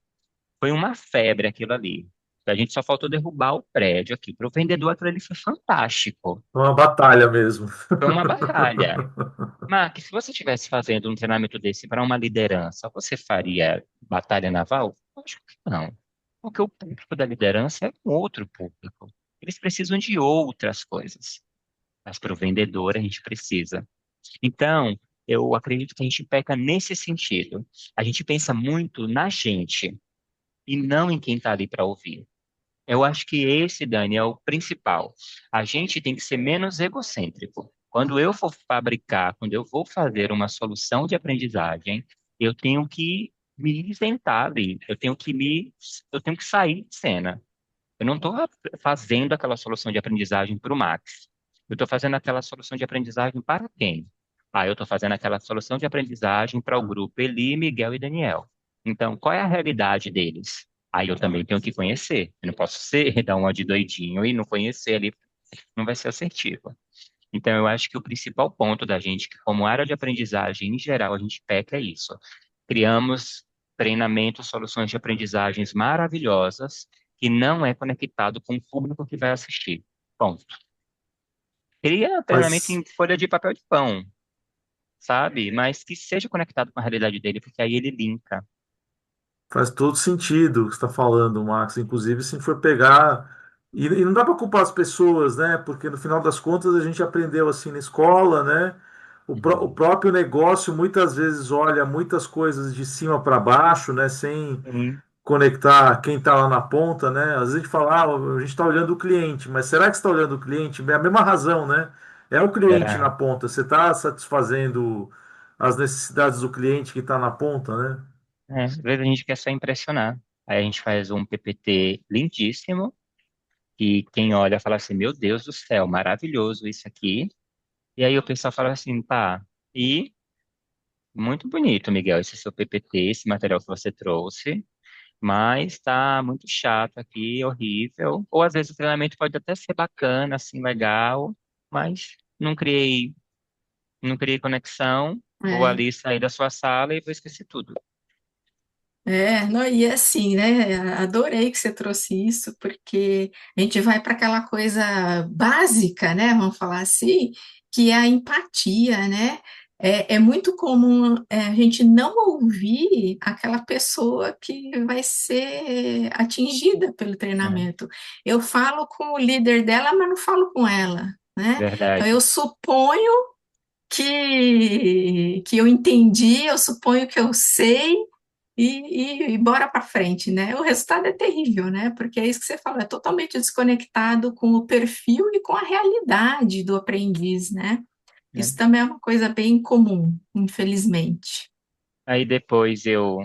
Foi uma febre aquilo ali. A gente só faltou derrubar o prédio aqui. Para o vendedor, aquilo ali foi fantástico. É uma batalha mesmo. Foi uma batalha. Mark, se você estivesse fazendo um treinamento desse para uma liderança, você faria batalha naval? Acho que não. Porque o público da liderança é um outro público. Eles precisam de outras coisas. Mas para o vendedor, a gente precisa. Então, eu acredito que a gente peca nesse sentido. A gente pensa muito na gente e não em quem está ali para ouvir. Eu acho que esse, Dani, é o principal. A gente tem que ser menos egocêntrico. Quando eu for fabricar, quando eu vou fazer uma solução de aprendizagem, eu tenho que me isentar ali. Eu tenho que sair de cena. Eu não estou fazendo aquela solução de aprendizagem para o Max. Eu estou fazendo aquela solução de aprendizagem para quem? Ah, eu estou fazendo aquela solução de aprendizagem para o grupo Eli, Miguel e Daniel. Então, qual é a realidade deles? Aí eu também tenho que conhecer. Eu não posso ser, dar uma de doidinho e não conhecer ali, não vai ser assertivo. Então, eu acho que o principal ponto da gente, que como área de aprendizagem em geral, a gente peca é isso. Criamos treinamentos, soluções de aprendizagens maravilhosas que não é conectado com o público que vai assistir. Ponto. Cria treinamento Mas em folha de papel de pão, sabe? Mas que seja conectado com a realidade dele, porque aí ele linka. faz todo sentido o que você está falando, Max. Inclusive, se for pegar. E não dá para culpar as pessoas, né? Porque no final das contas a gente aprendeu assim na escola, né? O Uhum. próprio negócio muitas vezes olha muitas coisas de cima para baixo, né? Sem Sim. conectar quem está lá na ponta, né? Às vezes a gente fala, ah, a gente está olhando o cliente, mas será que você está olhando o cliente? É a mesma razão, né? É o cliente na Será? ponta. Você está satisfazendo as necessidades do cliente que está na ponta, né? Às vezes a gente quer só impressionar. Aí a gente faz um PPT lindíssimo, que quem olha fala assim, meu Deus do céu, maravilhoso isso aqui. E aí o pessoal fala assim, tá, e muito bonito, Miguel, esse seu PPT, esse material que você trouxe, mas tá muito chato aqui, horrível. Ou às vezes o treinamento pode até ser bacana, assim, legal, mas não criei conexão, vou É, ali sair da sua sala e vou esquecer tudo. não, e assim, né? Adorei que você trouxe isso, porque a gente vai para aquela coisa básica, né? Vamos falar assim, que é a empatia, né? É muito comum a gente não ouvir aquela pessoa que vai ser atingida pelo né? treinamento. Eu falo com o líder dela, mas não falo com ela, né? Então, Verdade. eu suponho que eu entendi, eu suponho que eu sei, e bora para frente, né? O resultado é terrível, né? Porque é isso que você falou, é totalmente desconectado com o perfil e com a realidade do aprendiz, né? Né? Isso também é uma coisa bem comum, infelizmente. Aí depois eu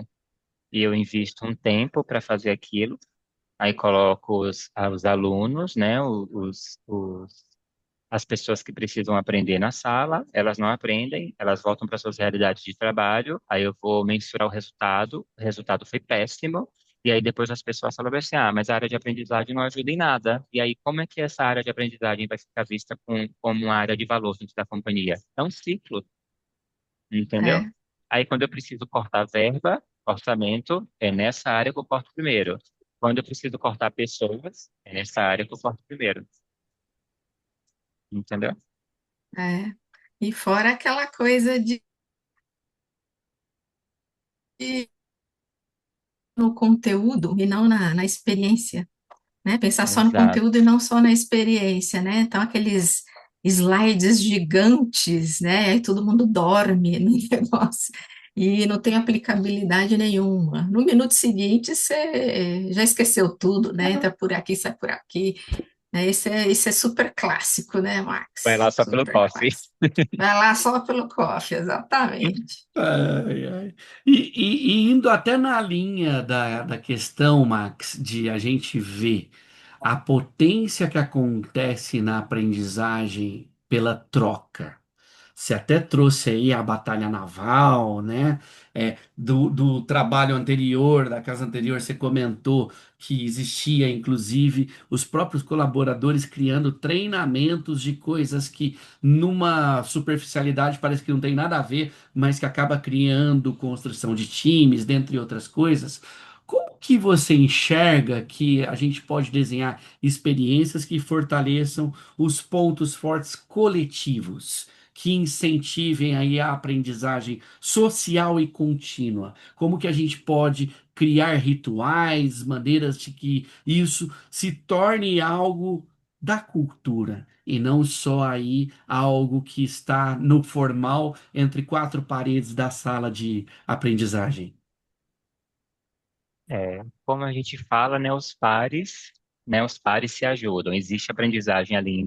invisto um tempo para fazer aquilo, aí coloco os alunos, né, as pessoas que precisam aprender na sala, elas não aprendem, elas voltam para suas realidades de trabalho, aí eu vou mensurar o resultado foi péssimo, e aí depois as pessoas falam assim, ah, mas a área de aprendizagem não ajuda em nada. E aí como é que essa área de aprendizagem vai ficar vista como uma área de valor dentro da companhia? É um ciclo, entendeu? É, Aí quando eu preciso cortar verba, orçamento, é nessa área que eu corto primeiro. Quando eu preciso cortar pessoas, é nessa área que eu corto primeiro, entendeu? é. E fora aquela coisa de no conteúdo e não na experiência, né? Pensar só no Exato. conteúdo e não só na experiência, né? Então, aqueles slides gigantes, né? Aí todo mundo dorme no negócio e não tem aplicabilidade nenhuma. No minuto seguinte, você já esqueceu tudo, né? Entra por aqui, sai por aqui. Né? Isso é super clássico, né, Vai lá Max? só pelo Super coffee. clássico. Vai lá só pelo coffee, exatamente. Ai, ai. E indo até na linha da questão, Max, de a gente ver a potência que acontece na aprendizagem pela troca. Você até trouxe aí a batalha naval, né? Do trabalho anterior, da casa anterior, você comentou que existia, inclusive, os próprios colaboradores criando treinamentos de coisas que, numa superficialidade, parece que não tem nada a ver, mas que acaba criando construção de times, dentre outras coisas. Como que você enxerga que a gente pode desenhar experiências que fortaleçam os pontos fortes coletivos? Que incentivem aí a aprendizagem social e contínua. Como que a gente pode criar rituais, maneiras de que isso se torne algo da cultura e não só aí algo que está no formal entre quatro paredes da sala de aprendizagem. É, como a gente fala, né, os pares se ajudam. Existe aprendizagem ali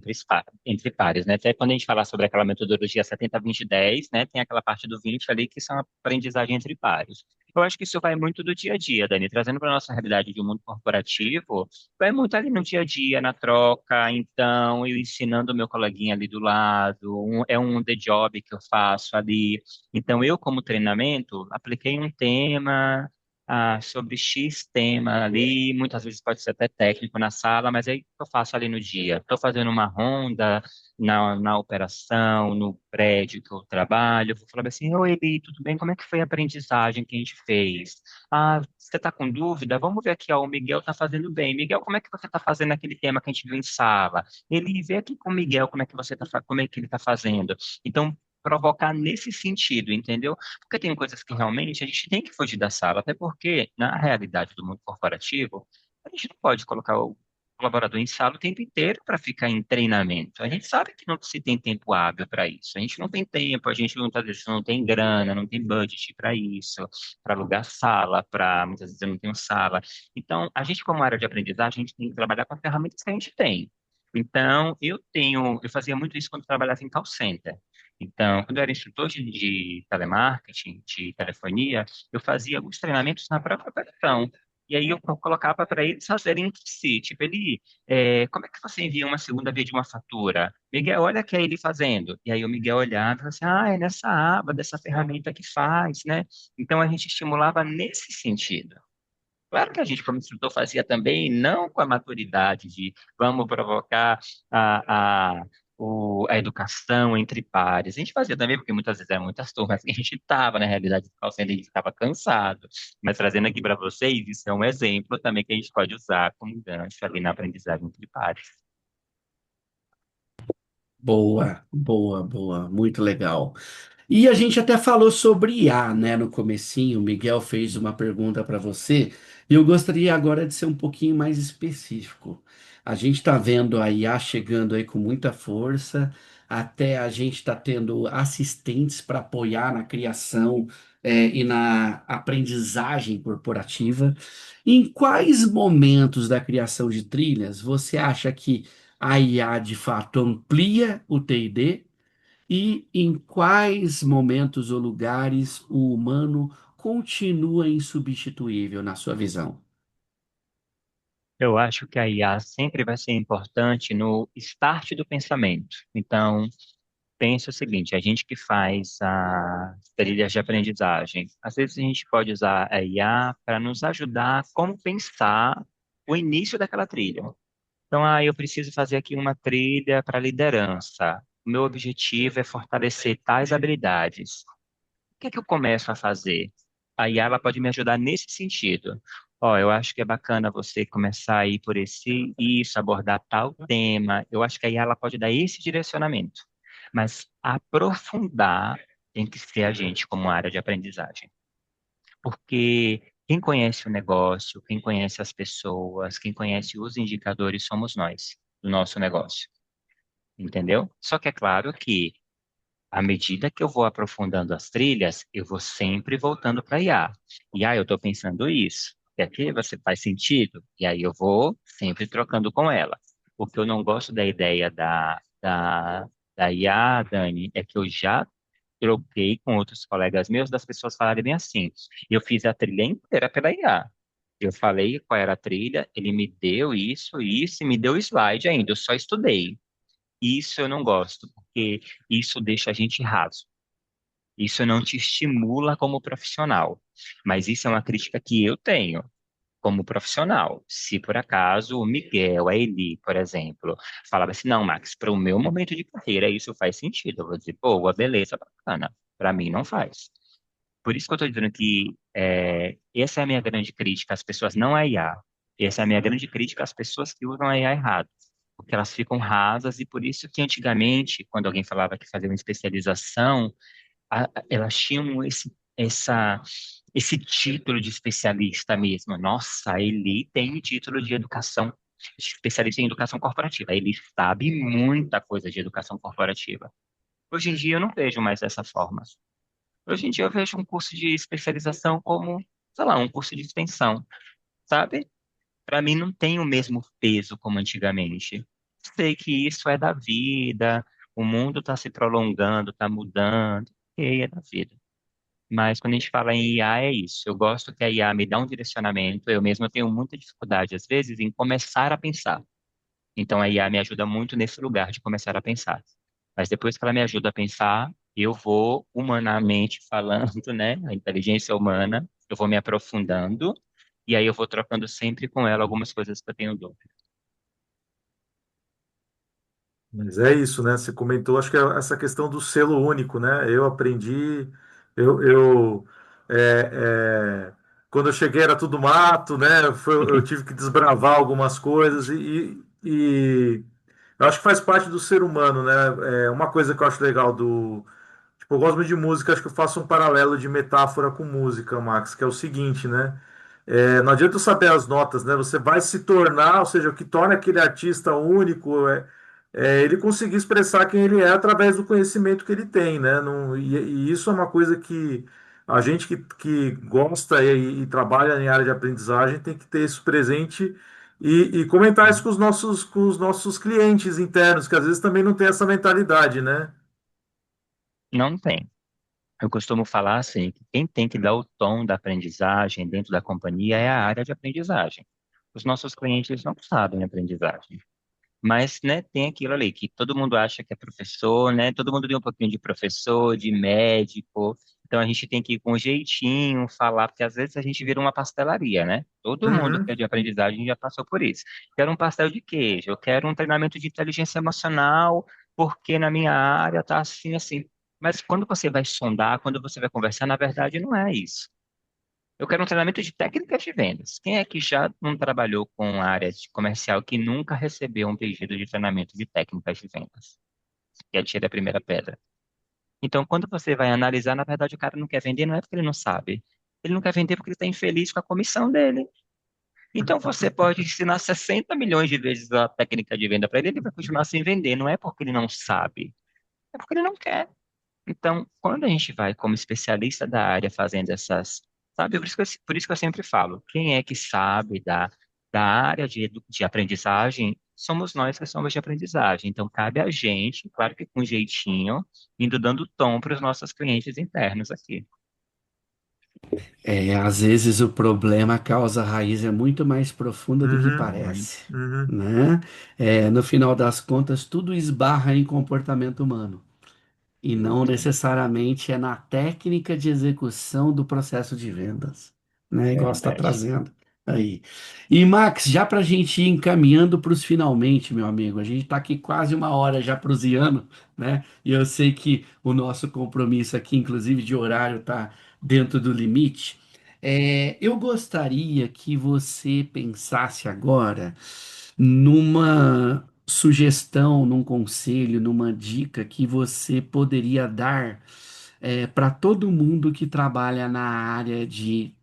entre pares, né? Até quando a gente fala sobre aquela metodologia 70-20-10, né, tem aquela parte do 20 ali que são aprendizagem entre pares. Eu acho que isso vai muito do dia a dia, Dani, trazendo para a nossa realidade de um mundo corporativo, vai muito ali no dia a dia, na troca, então, eu ensinando o meu coleguinha ali do lado, é um the job que eu faço ali. Então, eu, como treinamento, apliquei um tema sobre X tema ali, muitas vezes pode ser até técnico na sala, mas aí o que eu faço ali no dia? Estou fazendo uma ronda na operação, no prédio que eu trabalho, eu vou falar assim, oi, Eli, tudo bem? Como é que foi a aprendizagem que a gente fez? Ah, você está com dúvida? Vamos ver aqui, ó, o Miguel está fazendo bem. Miguel, como é que você está fazendo aquele tema que a gente viu em sala? Ele vê aqui com o Miguel como é que como é que ele está fazendo. Então, provocar nesse sentido, entendeu? Porque tem coisas que realmente a gente tem que fugir da sala, até porque, na realidade do mundo corporativo, a gente não pode colocar o colaborador em sala o tempo inteiro para ficar em treinamento. A gente sabe que não se tem tempo hábil para isso. A gente não tem tempo, a gente muitas vezes não tem grana, não tem budget para isso, para alugar sala, para muitas vezes eu não tenho sala. Então, a gente, como área de aprendizagem, a gente tem que trabalhar com as ferramentas que a gente tem. Então, eu fazia muito isso quando eu trabalhava em call center. Então, quando eu era instrutor de telemarketing, de telefonia, eu fazia alguns treinamentos na própria operação. E aí eu colocava para eles fazerem entre si. Tipo, ele, como é que você envia uma segunda via de uma fatura? Miguel, olha que é ele fazendo. E aí o Miguel olhava e falava assim, é nessa aba dessa ferramenta que faz, né? Então a gente estimulava nesse sentido. Claro que a gente, como instrutor, fazia também, não com a maturidade de vamos provocar a educação entre pares. A gente fazia também, porque muitas vezes eram muitas turmas que a gente estava, na realidade, do call center, a gente estava cansado. Mas trazendo aqui para vocês, isso é um exemplo também que a gente pode usar como gancho ali na aprendizagem entre pares. Boa, boa, boa, muito legal. E a gente até falou sobre IA, né, no comecinho. O Miguel fez uma pergunta para você e eu gostaria agora de ser um pouquinho mais específico. A gente está vendo a IA chegando aí com muita força, até a gente está tendo assistentes para apoiar na criação, e na aprendizagem corporativa. Em quais momentos da criação de trilhas você acha que a IA de fato amplia o T&D? E em quais momentos ou lugares o humano continua insubstituível na sua visão? Eu acho que a IA sempre vai ser importante no start do pensamento. Então, pensa o seguinte, a gente que faz as trilhas de aprendizagem, às vezes a gente pode usar a IA para nos ajudar como pensar o início daquela trilha. Então, eu preciso fazer aqui uma trilha para liderança. O meu objetivo é fortalecer tais habilidades. O que é que eu começo a fazer? A IA ela pode me ajudar nesse sentido. Ó, eu acho que é bacana você começar a ir por isso, abordar tal tema. Eu acho que a IA ela pode dar esse direcionamento. Mas aprofundar tem que ser a gente como área de aprendizagem. Porque quem conhece o negócio, quem conhece as pessoas, quem conhece os indicadores somos nós, do nosso negócio. Entendeu? Só que é claro que à medida que eu vou aprofundando as trilhas, eu vou sempre voltando para IA. Eu estou pensando isso. E aqui você faz sentido? E aí eu vou sempre trocando com ela. O que eu não gosto da ideia da IA, Dani, é que eu já troquei com outros colegas meus das pessoas falarem bem assim. Eu fiz a trilha inteira pela IA. Eu falei qual era a trilha, ele me deu isso, e me deu o slide ainda. Eu só estudei. Isso eu não gosto, porque isso deixa a gente raso. Isso não te estimula como profissional. Mas isso é uma crítica que eu tenho como profissional. Se por acaso o Miguel, a Eli, por exemplo, falava assim, não, Max, para o meu momento de carreira isso faz sentido. Eu vou dizer, boa, beleza, bacana. Para mim não faz. Por isso que eu estou dizendo que essa é a minha grande crítica às pessoas, não a IA. Essa é a minha grande crítica às pessoas que usam a IA errado. Porque elas ficam rasas e por isso que antigamente, quando alguém falava que fazia uma especialização, elas tinham esse título de especialista mesmo. Nossa, ele tem título de educação, especialista em educação corporativa. Ele sabe muita coisa de educação corporativa. Hoje em dia eu não vejo mais dessa forma. Hoje em dia eu vejo um curso de especialização como, sei lá, um curso de extensão, sabe? Para mim não tem o mesmo peso como antigamente. Sei que isso é da vida, o mundo está se prolongando, está mudando, ok, é da vida. Mas quando a gente fala em IA, é isso. Eu gosto que a IA me dá um direcionamento. Eu mesmo tenho muita dificuldade, às vezes, em começar a pensar. Então, a IA me ajuda muito nesse lugar de começar a pensar. Mas depois que ela me ajuda a pensar, eu vou, humanamente falando, né, a inteligência humana, eu vou me aprofundando, e aí eu vou trocando sempre com ela algumas coisas que eu tenho dúvida. Mas é isso, né? Você comentou, acho que é essa questão do selo único, né? Eu aprendi, eu quando eu cheguei era tudo mato, né? Eu tive que desbravar algumas coisas e eu acho que faz parte do ser humano, né? É uma coisa que eu acho legal do, tipo, eu gosto muito de música, acho que eu faço um paralelo de metáfora com música, Max, que é o seguinte, né? Não adianta eu saber as notas, né? Você vai se tornar, ou seja, o que torna aquele artista único ele conseguir expressar quem ele é através do conhecimento que ele tem, né? E isso é uma coisa que a gente que gosta e trabalha em área de aprendizagem tem que ter isso presente e comentar isso com os nossos clientes internos, que às vezes também não tem essa mentalidade, né? Não tem. Eu costumo falar assim, que quem tem que dar o tom da aprendizagem dentro da companhia é a área de aprendizagem. Os nossos clientes não sabem aprendizagem. Mas, né, tem aquilo ali que todo mundo acha que é professor, né? Todo mundo tem um pouquinho de professor, de médico. Então a gente tem que ir com jeitinho falar, porque às vezes a gente vira uma pastelaria, né? Todo mundo que é Uhum. de aprendizagem já passou por isso. Quero um pastel de queijo, eu quero um treinamento de inteligência emocional, porque na minha área tá assim, assim. Mas quando você vai sondar, quando você vai conversar, na verdade não é isso. Eu quero um treinamento de técnicas de vendas. Quem é que já não trabalhou com área de comercial que nunca recebeu um pedido de treinamento de técnicas de vendas? Que atire a primeira pedra. Então, quando você vai analisar, na verdade, o cara não quer vender, não é porque ele não sabe. Ele não quer vender porque ele está infeliz com a comissão dele. Então, você pode ensinar 60 milhões de vezes a técnica de venda para ele, ele vai continuar sem vender. Não é porque ele não sabe, é porque ele não quer. Então, quando a gente vai como especialista da área fazendo essas, sabe, por isso que eu sempre falo, quem é que sabe da área de aprendizagem, somos nós que somos de aprendizagem. Então, cabe a gente, claro que com jeitinho, indo dando tom para os nossos clientes internos aqui. Às vezes o problema, a causa raiz é muito mais profunda do que Uhum, Muito. parece, uhum. né? No final das contas, tudo esbarra em comportamento humano. E não necessariamente é na técnica de execução do processo de vendas, né? Igual você está Verdade. trazendo aí. E Max, já para a gente ir encaminhando para os finalmente, meu amigo, a gente está aqui quase uma hora já prosseando, né? E eu sei que o nosso compromisso aqui, inclusive de horário, está dentro do limite. Eu gostaria que você pensasse agora numa sugestão, num conselho, numa dica que você poderia dar para todo mundo que trabalha na área de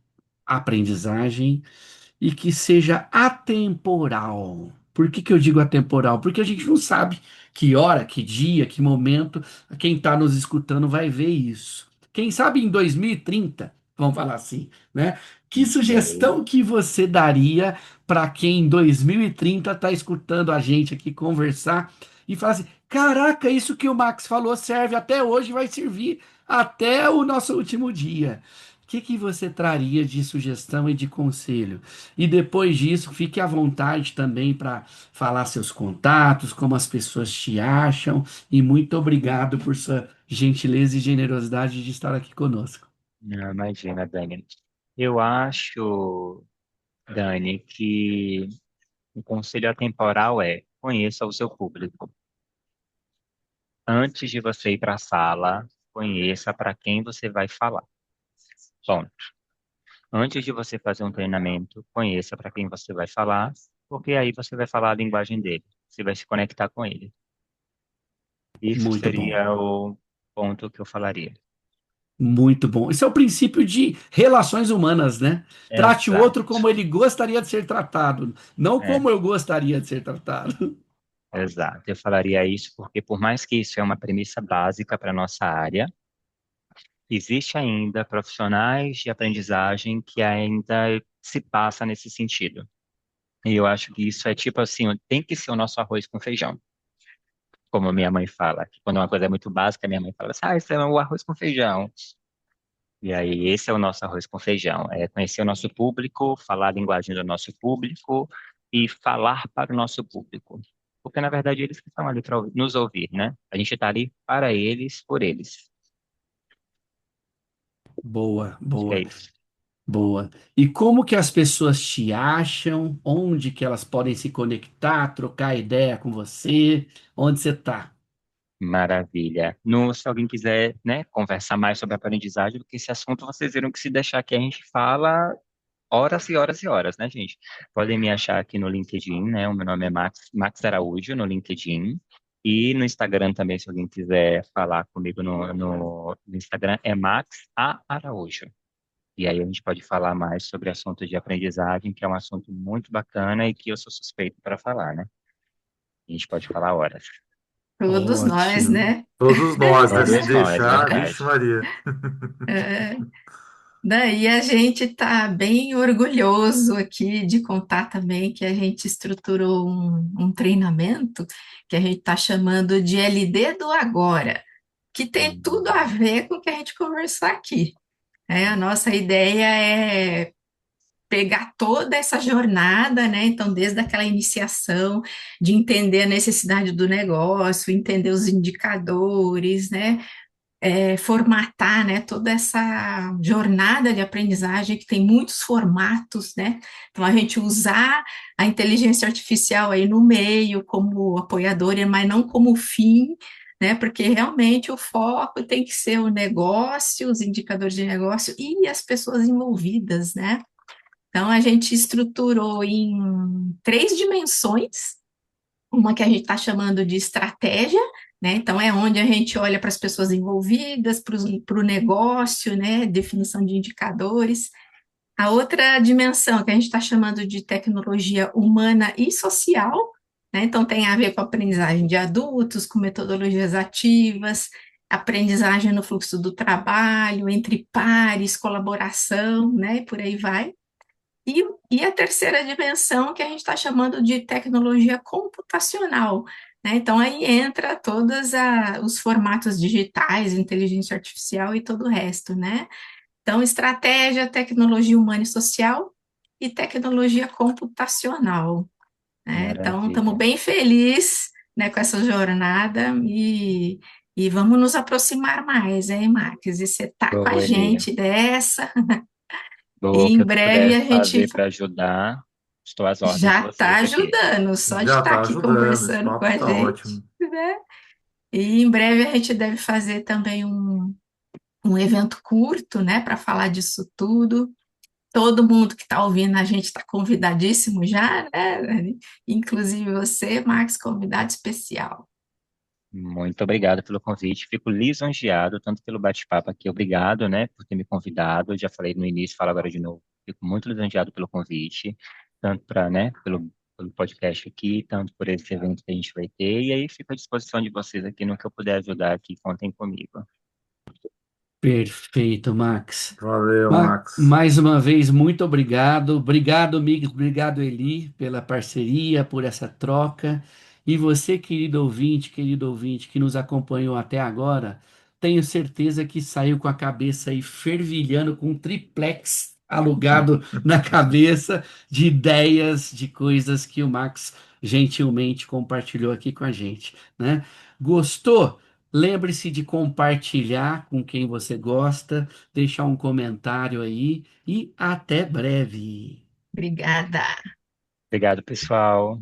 aprendizagem e que seja atemporal. Por que que eu digo atemporal? Porque a gente não sabe que hora, que dia, que momento quem está nos escutando vai ver isso. Quem sabe em 2030, vamos falar assim, né? Que Ok. sugestão que você daria para quem em 2030 está escutando a gente aqui conversar e falar assim: caraca, isso que o Max falou serve até hoje, vai servir até o nosso último dia. O que que você traria de sugestão e de conselho? E depois disso, fique à vontade também para falar seus contatos, como as pessoas te acham. E muito obrigado por sua gentileza e generosidade de estar aqui conosco. Não, imagina, Dani. Eu acho, Dani, que o conselho atemporal é conheça o seu público. Antes de você ir para a sala, conheça para quem você vai falar. Ponto. Antes de você fazer um treinamento, conheça para quem você vai falar, porque aí você vai falar a linguagem dele. Você vai se conectar com ele. Isso Muito bom. seria o ponto que eu falaria. Muito bom. Esse é o princípio de relações humanas, né? Trate o outro Exato. como ele gostaria de ser tratado, não É, como eu gostaria de ser tratado. exato. Eu falaria isso porque, por mais que isso é uma premissa básica para a nossa área, existe ainda profissionais de aprendizagem que ainda se passa nesse sentido. E eu acho que isso é tipo assim, tem que ser o nosso arroz com feijão. Como minha mãe fala, que quando uma coisa é muito básica, minha mãe fala assim, isso é o arroz com feijão. E aí, esse é o nosso arroz com feijão, é conhecer o nosso público, falar a linguagem do nosso público e falar para o nosso público. Porque, na verdade, eles que estão ali para nos ouvir, né? A gente está ali para eles, por eles. Boa, Acho que é boa, isso. boa. E como que as pessoas te acham? Onde que elas podem se conectar, trocar ideia com você? Onde você está? Maravilha. No, se alguém quiser, né, conversar mais sobre aprendizagem, porque esse assunto vocês viram que se deixar aqui a gente fala horas e horas e horas, né, gente? Podem me achar aqui no LinkedIn, né? O meu nome é Max Araújo no LinkedIn. E no Instagram também, se alguém quiser falar comigo no Instagram, é Max A. Araújo. E aí a gente pode falar mais sobre assuntos de aprendizagem, que é um assunto muito bacana e que eu sou suspeito para falar, né? A gente pode falar horas. Todos nós, Ótimo. né? Todos nós, né? Se Todos nós, deixar, vixe verdade. Maria. É, daí a gente está bem orgulhoso aqui de contar também que a gente estruturou um treinamento que a gente está chamando de LD do Agora, que tem tudo a Hum, ver com o que a gente conversar aqui. A nossa ideia é pegar toda essa jornada, né? Então, desde aquela iniciação de entender a necessidade do negócio, entender os indicadores, né? Formatar, né, toda essa jornada de aprendizagem que tem muitos formatos, né? Então a gente usar a inteligência artificial aí no meio como apoiadora, mas não como fim, né? Porque realmente o foco tem que ser o negócio, os indicadores de negócio e as pessoas envolvidas, né? Então a gente estruturou em três dimensões, uma que a gente está chamando de estratégia, né? Então, é onde a gente olha para as pessoas envolvidas, para o negócio, né? Definição de indicadores. A outra dimensão que a gente está chamando de tecnologia humana e social, né? Então, tem a ver com a aprendizagem de adultos, com metodologias ativas, aprendizagem no fluxo do trabalho, entre pares, colaboração, né? E por aí vai. E, e a terceira dimensão que a gente está chamando de tecnologia computacional, né? Então, aí entra todos os formatos digitais, inteligência artificial e todo o resto, né? Então, estratégia, tecnologia humana e social e tecnologia computacional, né? Então, estamos Maravilha. bem felizes, né, com essa jornada e vamos nos aproximar mais, hein, Max? E você está com a Boa, Eli. gente dessa, e Boa, o que em eu breve puder a gente fazer para ajudar, estou às ordens de já está vocês aqui. ajudando, só de Já estar está aqui ajudando, esse conversando com papo a está gente, ótimo. né? E em breve a gente deve fazer também um evento curto, né, para falar disso tudo. Todo mundo que está ouvindo a gente está convidadíssimo já, né? Inclusive você, Max, convidado especial. Muito obrigado pelo convite. Fico lisonjeado tanto pelo bate-papo aqui. Obrigado, né, por ter me convidado. Eu já falei no início, falo agora de novo. Fico muito lisonjeado pelo convite, tanto para, né, pelo podcast aqui, tanto por esse evento que a gente vai ter. E aí fico à disposição de vocês aqui no que eu puder ajudar aqui. Contem comigo. Perfeito, Max. Valeu, Max. Mais uma vez, muito obrigado. Obrigado, amigos. Obrigado, Eli, pela parceria, por essa troca. E você, querido ouvinte, que nos acompanhou até agora, tenho certeza que saiu com a cabeça aí fervilhando, com um triplex alugado na cabeça de ideias, de coisas que o Max gentilmente compartilhou aqui com a gente, né? Gostou? Lembre-se de compartilhar com quem você gosta, deixar um comentário aí e até breve. Obrigada. Obrigado, pessoal.